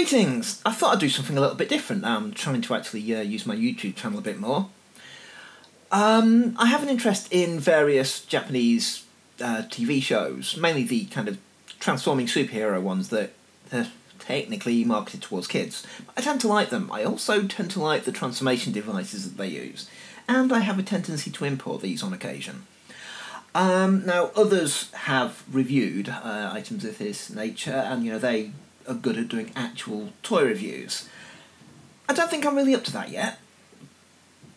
Greetings! I thought I'd do something a little bit different. I'm trying to actually use my YouTube channel a bit more. I have an interest in various Japanese TV shows, mainly the kind of transforming superhero ones that are technically marketed towards kids. I tend to like them. I also tend to like the transformation devices that they use, and I have a tendency to import these on occasion. Now, others have reviewed items of this nature, and they are good at doing actual toy reviews. I don't think I'm really up to that yet,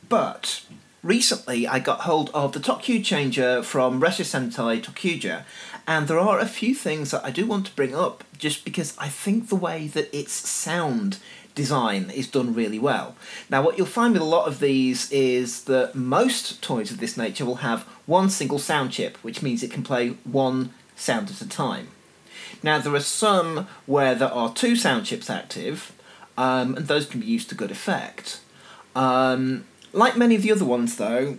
but recently I got hold of the TOQChanger from Retro Sentai TOQger, and there are a few things that I do want to bring up just because I think the way that its sound design is done really well. Now, what you'll find with a lot of these is that most toys of this nature will have one single sound chip, which means it can play one sound at a time. Now, there are some where there are two sound chips active, and those can be used to good effect. Like many of the other ones, though,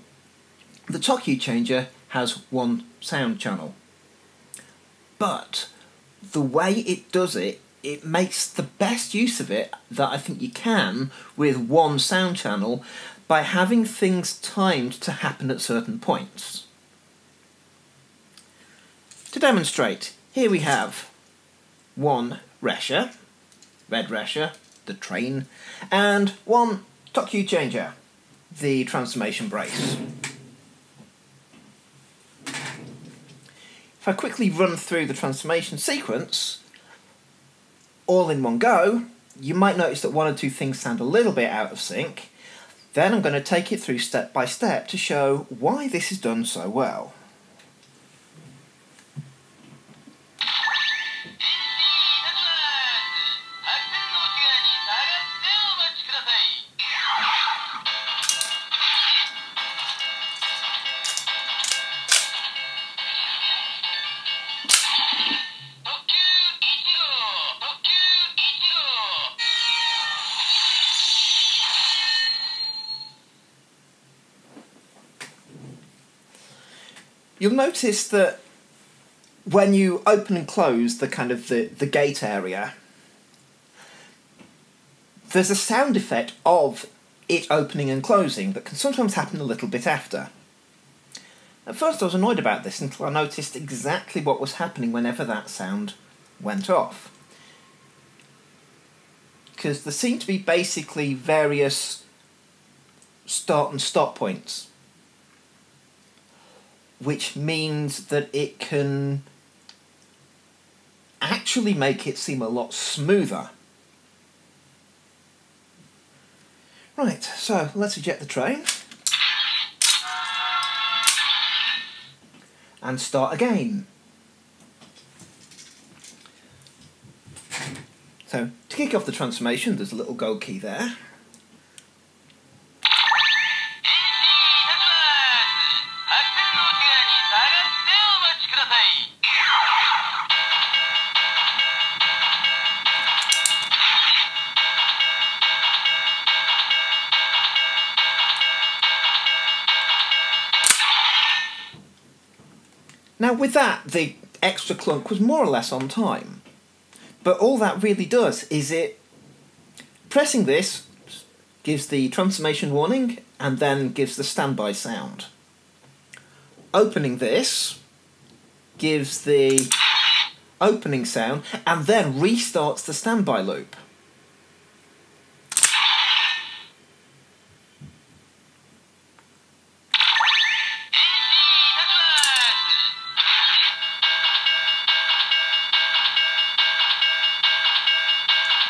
the TOQChanger has one sound channel. But the way it does it, it makes the best use of it that I think you can with one sound channel by having things timed to happen at certain points. To demonstrate, here we have one Resha, Red Resha, the train, and one TOQChanger, the transformation brace. If I quickly run through the transformation sequence, all in one go, you might notice that one or two things sound a little bit out of sync. Then I'm going to take it through step by step to show why this is done so well. You'll notice that when you open and close the gate area, there's a sound effect of it opening and closing that can sometimes happen a little bit after. At first I was annoyed about this until I noticed exactly what was happening whenever that sound went off. Because there seem to be basically various start and stop points, which means that it can actually make it seem a lot smoother. Right, so let's eject the train and start again. So, to kick off the transformation, there's a little gold key there. Now, with that, the extra clunk was more or less on time. But all that really does is pressing this gives the transformation warning and then gives the standby sound. Opening this gives the opening sound and then restarts the standby loop.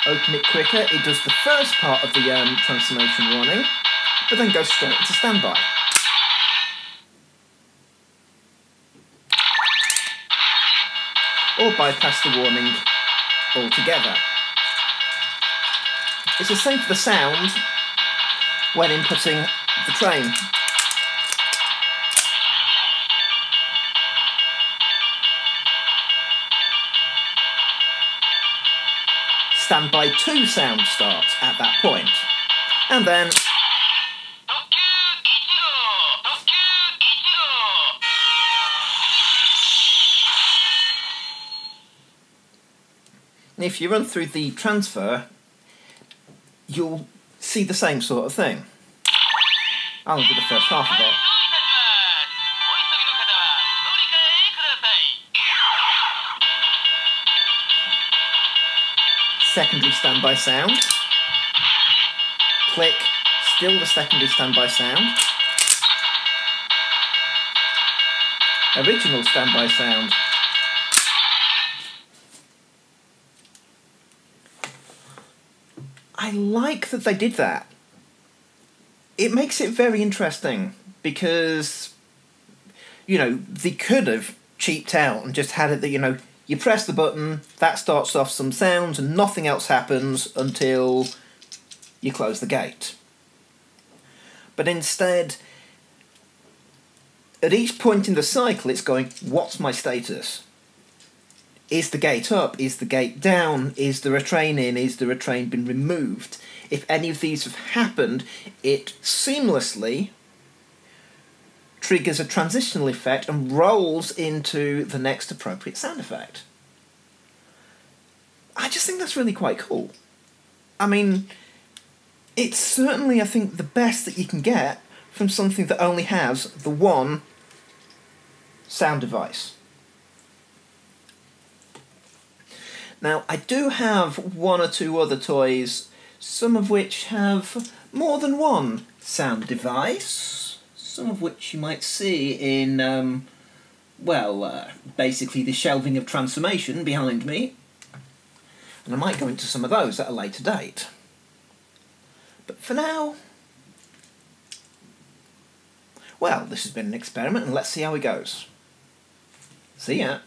Open it quicker, it does the first part of the transformation warning, but then goes straight into standby. Or bypass the warning altogether. It's the same for the sound when inputting the train. Standby 2 sound starts at that point, and then if you run through the transfer, you'll see the same sort of thing. I'll do the first half of it. Secondary standby sound. Click, still the secondary standby sound. Original standby sound. I like that they did that. It makes it very interesting because, you know, they could have cheaped out and just had it that, you know, you press the button, that starts off some sounds and nothing else happens until you close the gate. But instead, at each point in the cycle it's going, what's my status? Is the gate up? Is the gate down? Is there a train in? Is there a train been removed? If any of these have happened, it seamlessly triggers a transitional effect and rolls into the next appropriate sound effect. I just think that's really quite cool. I mean, it's certainly, I think, the best that you can get from something that only has the one sound device. Now, I do have one or two other toys, some of which have more than one sound device, some of which you might see in, basically the shelving of transformation behind me, and I might go into some of those at a later date. But for now, well, this has been an experiment, and let's see how it goes. See ya.